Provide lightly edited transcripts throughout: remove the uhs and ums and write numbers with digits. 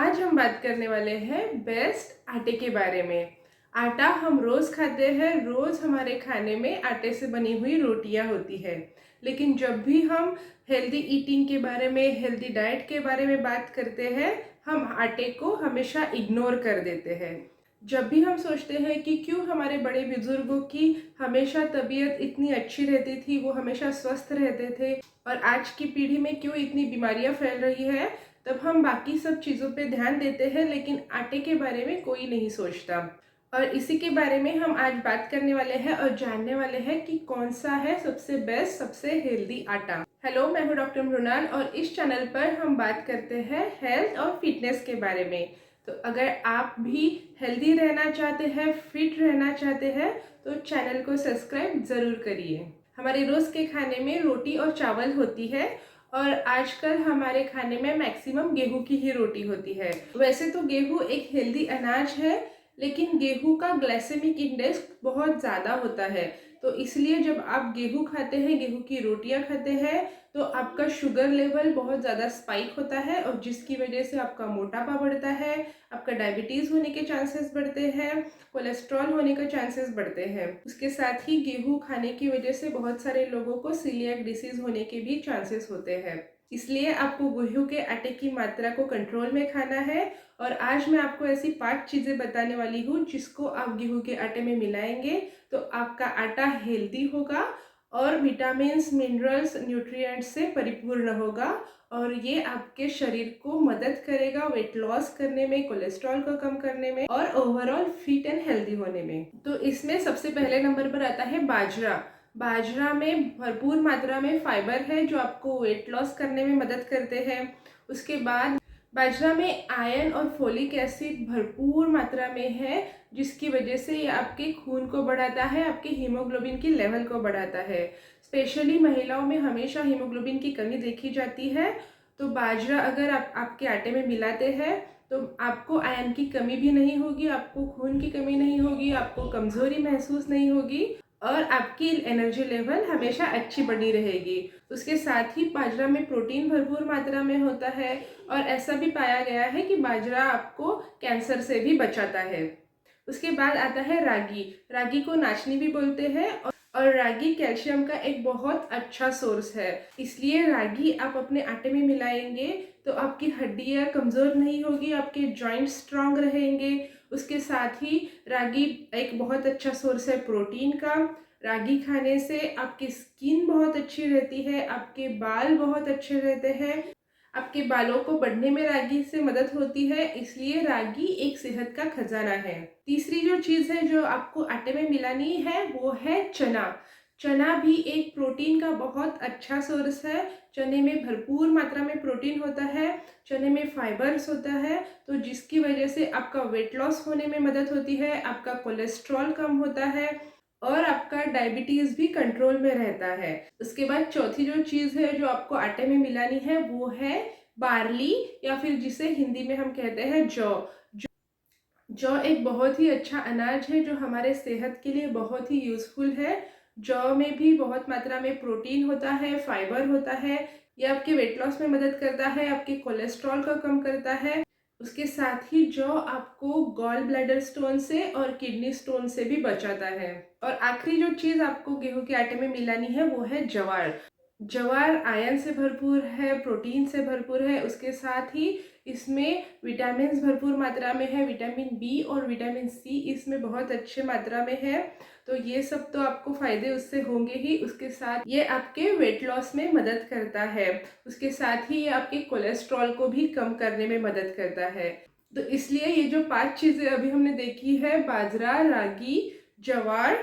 आज हम बात करने वाले हैं बेस्ट आटे के बारे में। आटा हम रोज़ खाते हैं, रोज़ हमारे खाने में आटे से बनी हुई रोटियां होती है। लेकिन जब भी हम हेल्दी ईटिंग के बारे में, हेल्दी डाइट के बारे में बात करते हैं, हम आटे को हमेशा इग्नोर कर देते हैं। जब भी हम सोचते हैं कि क्यों हमारे बड़े बुजुर्गों की हमेशा तबीयत इतनी अच्छी रहती थी, वो हमेशा स्वस्थ रहते थे, और आज की पीढ़ी में क्यों इतनी बीमारियां फैल रही है, तब हम बाकी सब चीज़ों पे ध्यान देते हैं, लेकिन आटे के बारे में कोई नहीं सोचता। और इसी के बारे में हम आज बात करने वाले हैं और जानने वाले हैं कि कौन सा है सबसे बेस्ट, सबसे हेल्दी आटा। हेलो, मैं हूँ डॉक्टर मृणाल और इस चैनल पर हम बात करते हैं हेल्थ और फिटनेस के बारे में। तो अगर आप भी हेल्दी रहना चाहते हैं, फिट रहना चाहते हैं, तो चैनल को सब्सक्राइब ज़रूर करिए। हमारे रोज़ के खाने में रोटी और चावल होती है, और आजकल हमारे खाने में मैक्सिमम गेहूं की ही रोटी होती है। वैसे तो गेहूं एक हेल्दी अनाज है, लेकिन गेहूं का ग्लाइसेमिक इंडेक्स बहुत ज़्यादा होता है। तो इसलिए जब आप गेहूं खाते हैं, गेहूं की रोटियां खाते हैं, तो आपका शुगर लेवल बहुत ज़्यादा स्पाइक होता है, और जिसकी वजह से आपका मोटापा बढ़ता है, आपका डायबिटीज़ होने के चांसेस बढ़ते हैं, कोलेस्ट्रॉल होने के चांसेस बढ़ते हैं। उसके साथ ही गेहूं खाने की वजह से बहुत सारे लोगों को सीलिएक डिसीज होने के भी चांसेस होते हैं। इसलिए आपको गेहूं के आटे की मात्रा को कंट्रोल में खाना है। और आज मैं आपको ऐसी 5 चीज़ें बताने वाली हूँ जिसको आप गेहूं के आटे में मिलाएंगे तो आपका आटा हेल्दी होगा और विटामिन्स, मिनरल्स, न्यूट्रिएंट्स से परिपूर्ण होगा, और ये आपके शरीर को मदद करेगा वेट लॉस करने में, कोलेस्ट्रॉल को कम करने में, और ओवरऑल फिट एंड हेल्दी होने में। तो इसमें सबसे पहले नंबर पर आता है बाजरा। बाजरा में भरपूर मात्रा में फाइबर है जो आपको वेट लॉस करने में मदद करते हैं। उसके बाद बाजरा में आयरन और फोलिक एसिड भरपूर मात्रा में है, जिसकी वजह से ये आपके खून को बढ़ाता है, आपके हीमोग्लोबिन की लेवल को बढ़ाता है। स्पेशली महिलाओं में हमेशा हीमोग्लोबिन की कमी देखी जाती है, तो बाजरा अगर आप आपके आटे में मिलाते हैं तो आपको आयरन की कमी भी नहीं होगी, आपको खून की कमी नहीं होगी, आपको कमज़ोरी महसूस नहीं होगी, और आपकी एनर्जी लेवल हमेशा अच्छी बनी रहेगी। उसके साथ ही बाजरा में प्रोटीन भरपूर मात्रा में होता है, और ऐसा भी पाया गया है कि बाजरा आपको कैंसर से भी बचाता है। उसके बाद आता है रागी। रागी को नाचनी भी बोलते हैं, और रागी कैल्शियम का एक बहुत अच्छा सोर्स है। इसलिए रागी आप अपने आटे में मिलाएंगे तो आपकी हड्डियां कमज़ोर नहीं होगी, आपके जॉइंट्स स्ट्रांग रहेंगे। उसके साथ ही रागी एक बहुत अच्छा सोर्स है प्रोटीन का। रागी खाने से आपकी स्किन बहुत अच्छी रहती है, आपके बाल बहुत अच्छे रहते हैं, आपके बालों को बढ़ने में रागी से मदद होती है। इसलिए रागी एक सेहत का खजाना है। तीसरी जो चीज़ है जो आपको आटे में मिलानी है वो है चना। चना भी एक प्रोटीन का बहुत अच्छा सोर्स है। चने में भरपूर मात्रा में प्रोटीन होता है, चने में फाइबर्स होता है, तो जिसकी वजह से आपका वेट लॉस होने में मदद होती है, आपका कोलेस्ट्रॉल कम होता है, और आपका डायबिटीज़ भी कंट्रोल में रहता है। उसके बाद चौथी जो चीज़ है जो आपको आटे में मिलानी है वो है बार्ली, या फिर जिसे हिंदी में हम कहते हैं जौ। जौ एक बहुत ही अच्छा अनाज है जो हमारे सेहत के लिए बहुत ही यूज़फुल है। जौ में भी बहुत मात्रा में प्रोटीन होता है, फाइबर होता है। ये आपके वेट लॉस में मदद करता है, आपके कोलेस्ट्रॉल को कम करता है। उसके साथ ही जौ आपको गॉल ब्लैडर स्टोन से और किडनी स्टोन से भी बचाता है। और आखिरी जो चीज़ आपको गेहूं के आटे में मिलानी है वो है ज्वार। ज्वार आयरन से भरपूर है, प्रोटीन से भरपूर है, उसके साथ ही इसमें विटामिन भरपूर मात्रा में है। विटामिन बी और विटामिन सी इसमें बहुत अच्छे मात्रा में है, तो ये सब तो आपको फ़ायदे उससे होंगे ही। उसके साथ ये आपके वेट लॉस में मदद करता है, उसके साथ ही ये आपके कोलेस्ट्रॉल को भी कम करने में मदद करता है। तो इसलिए ये जो 5 चीज़ें अभी हमने देखी है, बाजरा, रागी, ज्वार,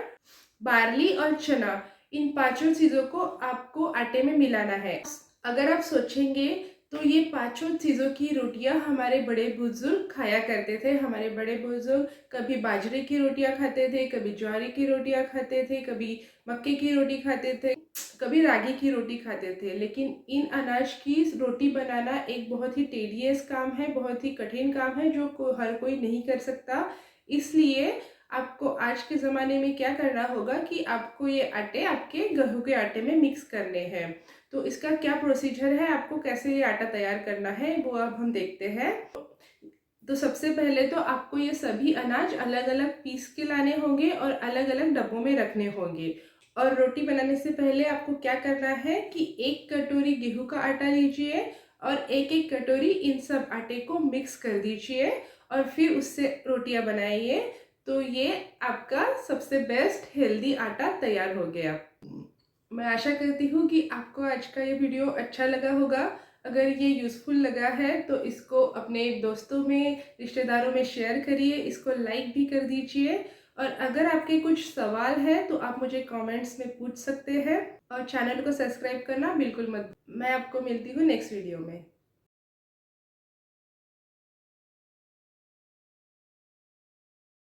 बार्ली और चना, इन पांचों चीज़ों को आपको आटे में मिलाना है। अगर आप सोचेंगे तो ये पांचों चीज़ों की रोटियां हमारे बड़े बुजुर्ग खाया करते थे। हमारे बड़े बुजुर्ग कभी बाजरे की रोटियां खाते थे, कभी ज्वारी की रोटियां खाते थे, कभी मक्के की रोटी खाते थे, कभी रागी की रोटी खाते थे। लेकिन इन अनाज की रोटी बनाना एक बहुत ही टेडियस काम है, बहुत ही कठिन काम है, जो हर कोई नहीं कर सकता। इसलिए आपको आज के ज़माने में क्या करना होगा कि आपको ये आटे आपके गेहूं के आटे में मिक्स करने हैं। तो इसका क्या प्रोसीजर है, आपको कैसे ये आटा तैयार करना है, वो अब हम देखते हैं। तो सबसे पहले तो आपको ये सभी अनाज अलग अलग पीस के लाने होंगे और अलग अलग डब्बों में रखने होंगे। और रोटी बनाने से पहले आपको क्या करना है कि 1 कटोरी गेहूं का आटा लीजिए और एक एक कटोरी इन सब आटे को मिक्स कर दीजिए और फिर उससे रोटियां बनाइए। तो ये आपका सबसे बेस्ट हेल्दी आटा तैयार हो गया। मैं आशा करती हूँ कि आपको आज का ये वीडियो अच्छा लगा होगा। अगर ये यूज़फुल लगा है तो इसको अपने दोस्तों में, रिश्तेदारों में शेयर करिए, इसको लाइक भी कर दीजिए। और अगर आपके कुछ सवाल है तो आप मुझे कमेंट्स में पूछ सकते हैं और चैनल को सब्सक्राइब करना बिल्कुल मत। मैं आपको मिलती हूँ नेक्स्ट वीडियो में।